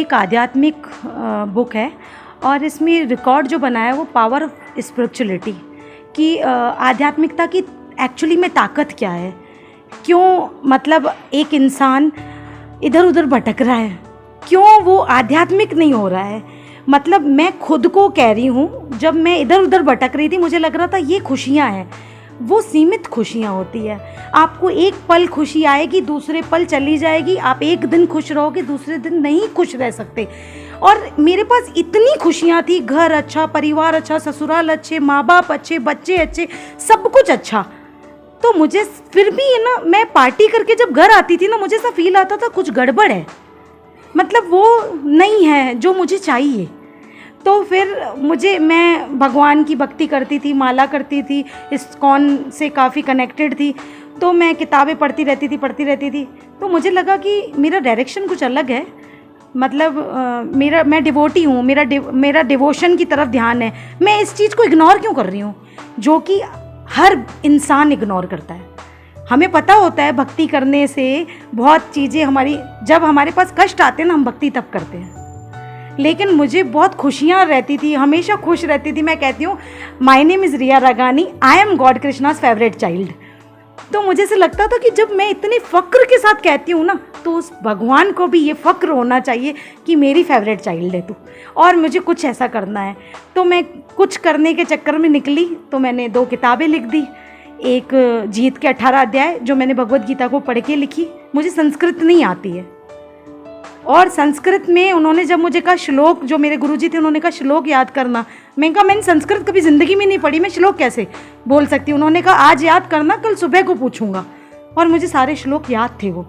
एक आध्यात्मिक बुक है और इसमें रिकॉर्ड जो बनाया है वो पावर ऑफ स्पिरिचुअलिटी कि आध्यात्मिकता की एक्चुअली में ताकत क्या है, क्यों मतलब एक इंसान इधर उधर भटक रहा है, क्यों वो आध्यात्मिक नहीं हो रहा है। मतलब मैं खुद को कह रही हूँ, जब मैं इधर उधर भटक रही थी मुझे लग रहा था ये खुशियाँ हैं, वो सीमित खुशियाँ होती है। आपको एक पल खुशी आएगी, दूसरे पल चली जाएगी। आप एक दिन खुश रहोगे, दूसरे दिन नहीं खुश रह सकते। और मेरे पास इतनी खुशियाँ थी, घर अच्छा, परिवार अच्छा, ससुराल अच्छे, माँ बाप अच्छे, बच्चे अच्छे, सब कुछ अच्छा। तो मुझे फिर भी है ना, मैं पार्टी करके जब घर आती थी ना, मुझे ऐसा फील आता था कुछ गड़बड़ है, मतलब वो नहीं है जो मुझे चाहिए। तो फिर मैं भगवान की भक्ति करती थी, माला करती थी, इस्कॉन से काफ़ी कनेक्टेड थी, तो मैं किताबें पढ़ती रहती थी। तो मुझे लगा कि मेरा डायरेक्शन कुछ अलग है। मतलब मैं डिवोटी हूँ, मेरा डिवोशन की तरफ ध्यान है। मैं इस चीज़ को इग्नोर क्यों कर रही हूँ, जो कि हर इंसान इग्नोर करता है। हमें पता होता है भक्ति करने से बहुत चीज़ें जब हमारे पास कष्ट आते हैं ना, हम भक्ति तब करते हैं। लेकिन मुझे बहुत खुशियाँ रहती थी, हमेशा खुश रहती थी। मैं कहती हूँ my name is Riya Ragani, I am god Krishna's favourite child. तो मुझे से लगता था कि जब मैं इतने फ़क्र के साथ कहती हूँ ना, तो उस भगवान को भी ये फ़क्र होना चाहिए कि मेरी फेवरेट चाइल्ड है तू, और मुझे कुछ ऐसा करना है। तो मैं कुछ करने के चक्कर में निकली, तो मैंने 2 किताबें लिख दी। एक जीत के 18 अध्याय जो मैंने भगवद गीता को पढ़ के लिखी। मुझे संस्कृत नहीं आती है, और संस्कृत में उन्होंने जब मुझे कहा श्लोक, जो मेरे गुरुजी थे उन्होंने कहा श्लोक याद करना, मैंने कहा मैंने संस्कृत कभी ज़िंदगी में नहीं पढ़ी, मैं श्लोक कैसे बोल सकती हूँ। उन्होंने कहा आज याद करना, कल सुबह को पूछूंगा। और मुझे सारे श्लोक याद थे। वो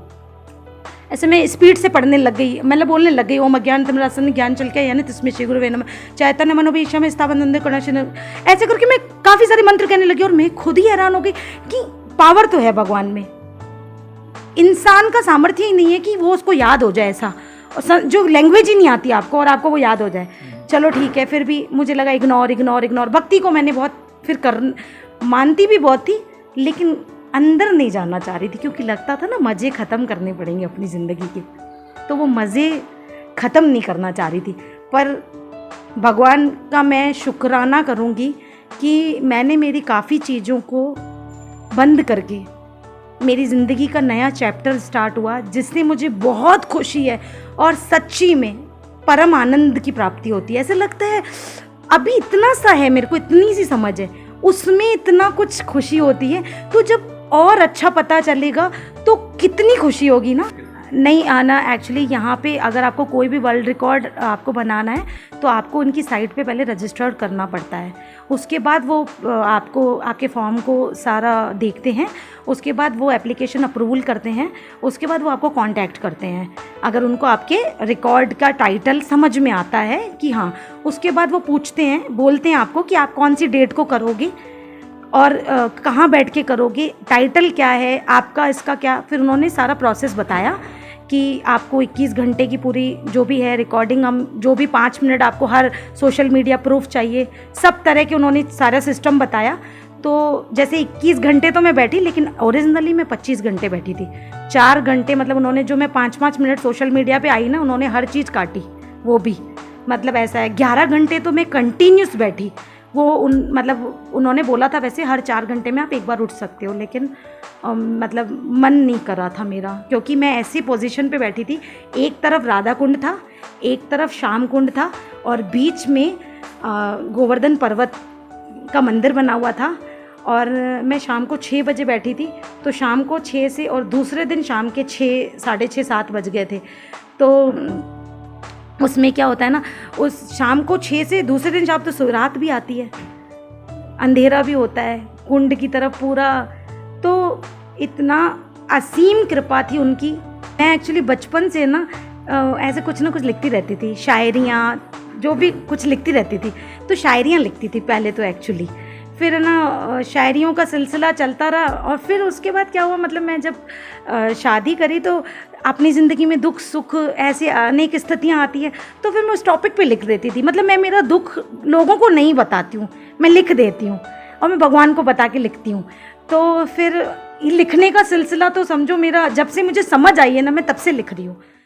ऐसे मैं स्पीड से पढ़ने लग गई, मतलब बोलने लग गई। ओम अज्ञानतिमिरान्धस्य ज्ञान चल के यानी तस्मै श्री गुरुवे नमः चैतन्य मनोभीष्टं स्थापयन्तं करुणासिंधुं, ऐसे करके मैं काफ़ी सारे मंत्र कहने लगी। और मैं खुद ही हैरान हो गई कि पावर तो है भगवान में, इंसान का सामर्थ्य ही नहीं है कि वो उसको याद हो जाए। ऐसा जो लैंग्वेज ही नहीं आती आपको और आपको वो याद हो जाए। चलो ठीक है, फिर भी मुझे लगा इग्नोर। भक्ति को मैंने बहुत मानती भी बहुत थी, लेकिन अंदर नहीं जाना चाह रही थी, क्योंकि लगता था ना मज़े ख़त्म करने पड़ेंगे अपनी ज़िंदगी के। तो वो मज़े ख़त्म नहीं करना चाह रही थी। पर भगवान का मैं शुक्राना करूँगी कि मैंने मेरी काफ़ी चीज़ों को बंद करके मेरी ज़िंदगी का नया चैप्टर स्टार्ट हुआ, जिससे मुझे बहुत खुशी है और सच्ची में परम आनंद की प्राप्ति होती है। ऐसे लगता है अभी इतना सा है, मेरे को इतनी सी समझ है, उसमें इतना कुछ खुशी होती है। तो जब और अच्छा पता चलेगा तो कितनी खुशी होगी ना। नहीं आना एक्चुअली यहाँ पे, अगर आपको कोई भी वर्ल्ड रिकॉर्ड आपको बनाना है तो आपको उनकी साइट पे पहले रजिस्टर्ड करना पड़ता है। उसके बाद वो आपको आपके फॉर्म को सारा देखते हैं, उसके बाद वो एप्लीकेशन अप्रूवल करते हैं, उसके बाद वो आपको कांटेक्ट करते हैं अगर उनको आपके रिकॉर्ड का टाइटल समझ में आता है कि हाँ। उसके बाद वो पूछते हैं, बोलते हैं आपको कि आप कौन सी डेट को करोगे और कहाँ बैठ के करोगे, टाइटल क्या है आपका, इसका क्या। फिर उन्होंने सारा प्रोसेस बताया कि आपको 21 घंटे की पूरी जो भी है रिकॉर्डिंग, हम जो भी 5 मिनट आपको हर सोशल मीडिया प्रूफ चाहिए, सब तरह के उन्होंने सारा सिस्टम बताया। तो जैसे 21 घंटे तो मैं बैठी, लेकिन ओरिजिनली मैं 25 घंटे बैठी थी। 4 घंटे मतलब उन्होंने जो मैं 5-5 मिनट सोशल मीडिया पे आई ना, उन्होंने हर चीज़ काटी, वो भी मतलब ऐसा है। 11 घंटे तो मैं कंटिन्यूस बैठी। वो उन्होंने बोला था वैसे हर 4 घंटे में आप एक बार उठ सकते हो, लेकिन मतलब मन नहीं कर रहा था मेरा, क्योंकि मैं ऐसी पोजीशन पे बैठी थी। एक तरफ राधा कुंड था, एक तरफ श्याम कुंड था, और बीच में गोवर्धन पर्वत का मंदिर बना हुआ था। और मैं शाम को 6 बजे बैठी थी, तो शाम को 6 से, और दूसरे दिन शाम के 6, साढ़े 6, 7 बज गए थे। तो उसमें क्या होता है ना, उस शाम को 6 से दूसरे दिन शाम तो रात भी आती है, अंधेरा भी होता है कुंड की तरफ पूरा। तो इतना असीम कृपा थी उनकी। मैं एक्चुअली बचपन से ना ऐसे कुछ ना कुछ लिखती रहती थी, शायरियाँ जो भी कुछ लिखती रहती थी। तो शायरियाँ लिखती थी पहले तो एक्चुअली, फिर ना शायरियों का सिलसिला चलता रहा। और फिर उसके बाद क्या हुआ, मतलब मैं जब शादी करी तो अपनी ज़िंदगी में दुख सुख ऐसे अनेक स्थितियाँ आती है, तो फिर मैं उस टॉपिक पे लिख देती थी। मतलब मैं मेरा दुख लोगों को नहीं बताती हूँ, मैं लिख देती हूँ, और मैं भगवान को बता के लिखती हूँ। तो फिर लिखने का सिलसिला तो समझो मेरा जब से मुझे समझ आई है ना, मैं तब से लिख रही हूँ।